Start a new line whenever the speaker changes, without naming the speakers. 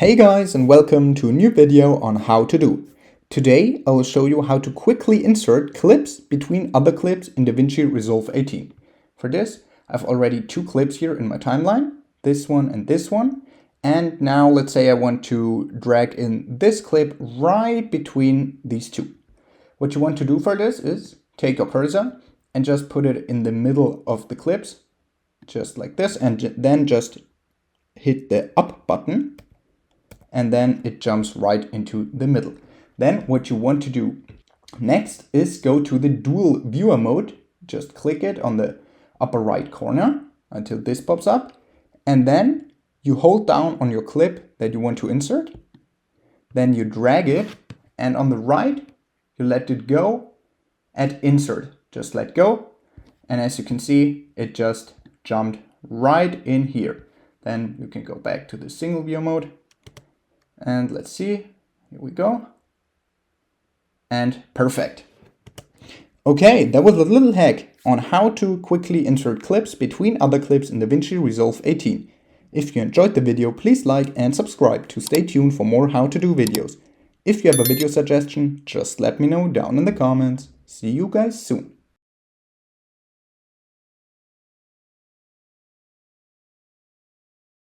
Hey guys, and welcome to a new video on how to do. Today I will show you how to quickly insert clips between other clips in DaVinci Resolve 18. For this, I've already two clips here in my timeline, this one and this one. And now let's say I want to drag in this clip right between these two. What you want to do for this is take your cursor and just put it in the middle of the clips, just like this, and then just hit the up button. And then it jumps right into the middle. Then what you want to do next is go to the dual viewer mode. Just click it on the upper right corner until this pops up. And then you hold down on your clip that you want to insert. Then you drag it, and on the right, you let it go at insert. Just let go. And as you can see, it just jumped right in here. Then you can go back to the single viewer mode. And let's see, here we go. And perfect. Okay, that was a little hack on how to quickly insert clips between other clips in DaVinci Resolve 18. If you enjoyed the video, please like and subscribe to stay tuned for more how to do videos. If you have a video suggestion, just let me know down in the comments. See you guys soon.